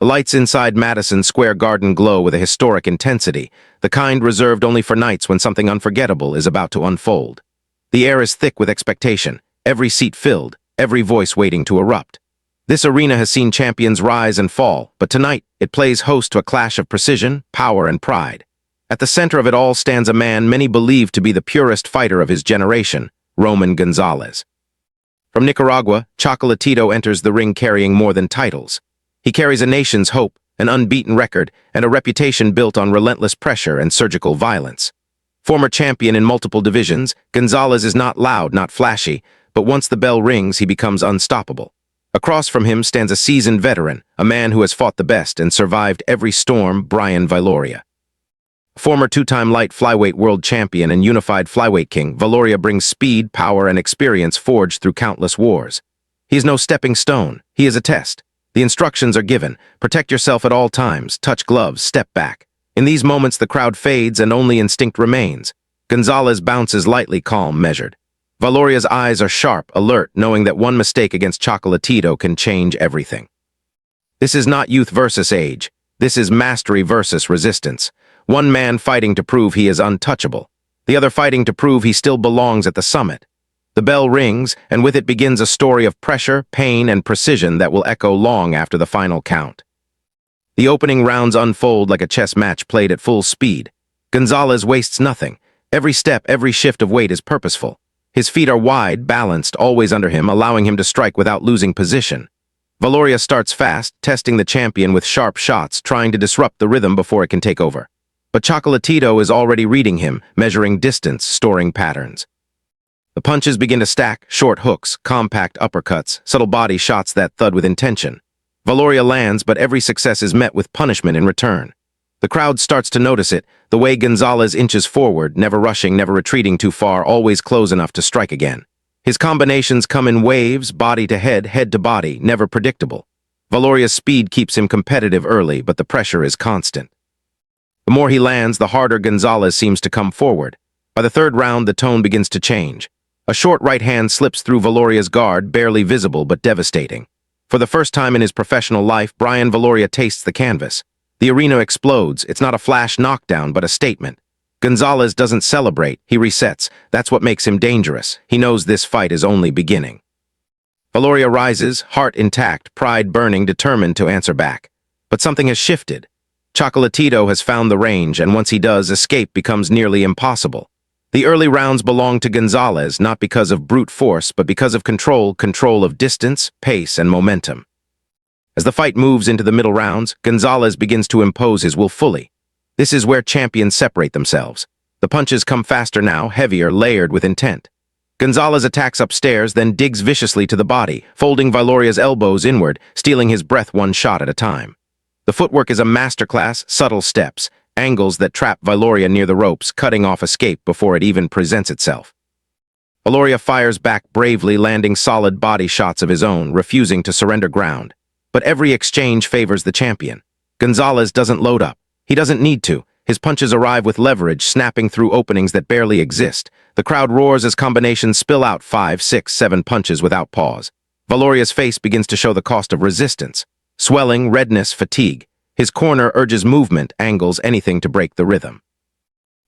The lights inside Madison Square Garden glow with a historic intensity, the kind reserved only for nights when something unforgettable is about to unfold. The air is thick with expectation, every seat filled, every voice waiting to erupt. This arena has seen champions rise and fall, but tonight it plays host to a clash of precision, power, and pride. At the center of it all stands a man many believe to be the purest fighter of his generation, Gonzalez. From Nicaragua, Chocolatito enters the ring carrying more than titles. He carries a nation's hope, an unbeaten record, and a reputation built on relentless pressure and surgical violence. Former champion in multiple divisions, Gonzalez is not loud, not flashy, but once the bell rings, he becomes unstoppable. Across from him stands a seasoned veteran, a man who has fought the best and survived every storm, Brian Viloria. Former two-time light flyweight world champion and unified flyweight king, Viloria brings speed, power, and experience forged through countless wars. He is no stepping stone, he is a test. The instructions are given. Protect yourself at all times, touch gloves, step back. In these moments, the crowd fades and only instinct remains. Gonzalez bounces lightly, calm, measured. Viloria's eyes are sharp, alert, knowing that one mistake against Chocolatito can change everything. This is not youth versus age. This is mastery versus resistance. One man fighting to prove he is untouchable. The other fighting to prove he still belongs at the summit. The bell rings, and with it begins a story of pressure, pain, and precision that will echo long after the final count. The opening rounds unfold like a chess match played at full speed. Gonzalez wastes nothing. Every step, every shift of weight is purposeful. His feet are wide, balanced, always under him, allowing him to strike without losing position. Viloria starts fast, testing the champion with sharp shots, trying to disrupt the rhythm before it can take over. But Chocolatito is already reading him, measuring distance, storing patterns. The punches begin to stack, short hooks, compact uppercuts, subtle body shots that thud with intention. Viloria lands, but every success is met with punishment in return. The crowd starts to notice it, the way Gonzalez inches forward, never rushing, never retreating too far, always close enough to strike again. His combinations come in waves, body to head to body, never predictable. Viloria's speed keeps him competitive early, but the pressure is constant. The more he lands, the harder Gonzalez seems to come forward. By the third round, the tone begins to change. A short right hand slips through Viloria's guard, barely visible but devastating. For the first time in his professional life, Brian Viloria tastes the canvas. The arena explodes. It's not a flash knockdown, but a statement. Gonzalez doesn't celebrate, he resets. That's what makes him dangerous. He knows this fight is only beginning. Viloria rises, heart intact, pride burning, determined to answer back. But something has shifted. Chocolatito has found the range, and once he does, escape becomes nearly impossible. The early rounds belong to Gonzalez, not because of brute force, but because of control of distance, pace, and momentum. As the fight moves into the middle rounds, Gonzalez begins to impose his will fully. This is where champions separate themselves. The punches come faster now, heavier, layered with intent. Gonzalez attacks upstairs, then digs viciously to the body, folding Viloria's elbows inward, stealing his breath one shot at a time. The footwork is a masterclass, subtle steps, angles that trap Viloria near the ropes, cutting off escape before it even presents itself. Viloria fires back bravely, landing solid body shots of his own, refusing to surrender ground. But every exchange favors the champion. Gonzalez doesn't load up. He doesn't need to. His punches arrive with leverage, snapping through openings that barely exist. The crowd roars as combinations spill out 5, 6, 7 punches without pause. Viloria's face begins to show the cost of resistance. Swelling, redness, fatigue. His corner urges movement, angles, anything to break the rhythm.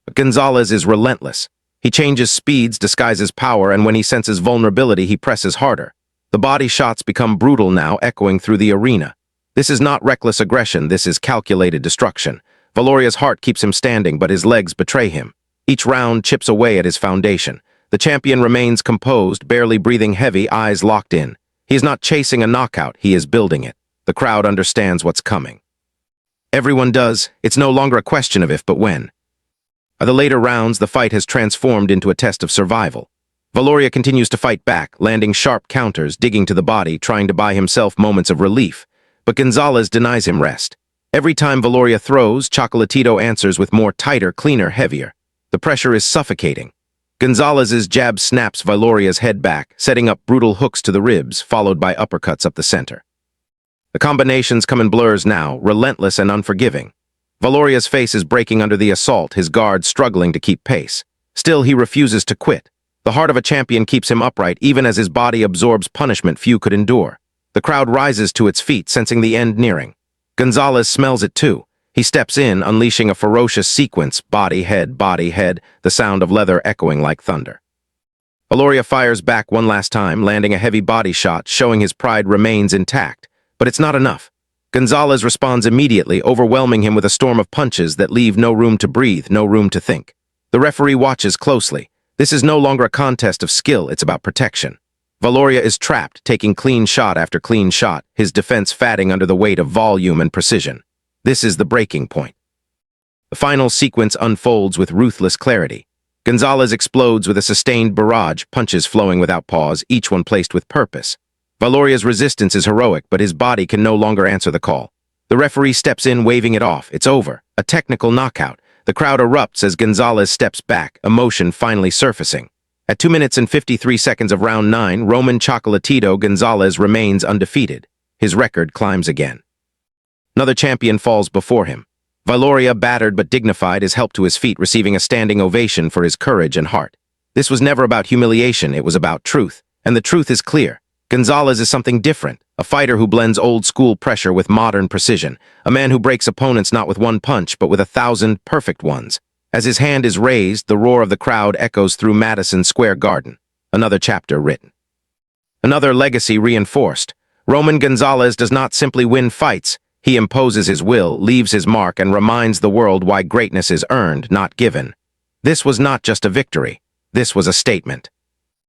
But Gonzalez is relentless. He changes speeds, disguises power, and when he senses vulnerability, he presses harder. The body shots become brutal now, echoing through the arena. This is not reckless aggression, this is calculated destruction. Viloria's heart keeps him standing, but his legs betray him. Each round chips away at his foundation. The champion remains composed, barely breathing heavy, eyes locked in. He is not chasing a knockout, he is building it. The crowd understands what's coming. Everyone does. It's no longer a question of if but when. By the later rounds, the fight has transformed into a test of survival. Viloria continues to fight back, landing sharp counters, digging to the body, trying to buy himself moments of relief. But Gonzalez denies him rest. Every time Viloria throws, Chocolatito answers with more tighter, cleaner, heavier. The pressure is suffocating. Gonzalez's jab snaps Viloria's head back, setting up brutal hooks to the ribs, followed by uppercuts up the center. The combinations come in blurs now, relentless and unforgiving. Viloria's face is breaking under the assault, his guard struggling to keep pace. Still, he refuses to quit. The heart of a champion keeps him upright, even as his body absorbs punishment few could endure. The crowd rises to its feet, sensing the end nearing. Gonzalez smells it too. He steps in, unleashing a ferocious sequence, body, head, the sound of leather echoing like thunder. Viloria fires back one last time, landing a heavy body shot, showing his pride remains intact. But it's not enough. Gonzalez responds immediately, overwhelming him with a storm of punches that leave no room to breathe, no room to think. The referee watches closely. This is no longer a contest of skill, it's about protection. Viloria is trapped, taking clean shot after clean shot, his defense fatting under the weight of volume and precision. This is the breaking point. The final sequence unfolds with ruthless clarity. Gonzalez explodes with a sustained barrage, punches flowing without pause, each one placed with purpose. Viloria's resistance is heroic, but his body can no longer answer the call. The referee steps in, waving it off. It's over. A technical knockout. The crowd erupts as Gonzalez steps back, emotion finally surfacing. At 2 minutes and 53 seconds of round 9, Roman Chocolatito Gonzalez remains undefeated. His record climbs again. Another champion falls before him. Viloria, battered but dignified, is helped to his feet, receiving a standing ovation for his courage and heart. This was never about humiliation, it was about truth. And the truth is clear. Gonzalez is something different, a fighter who blends old-school pressure with modern precision, a man who breaks opponents not with one punch, but with 1,000 perfect ones. As his hand is raised, the roar of the crowd echoes through Madison Square Garden. Another chapter written. Another legacy reinforced. Roman Gonzalez does not simply win fights. He imposes his will, leaves his mark, and reminds the world why greatness is earned, not given. This was not just a victory. This was a statement.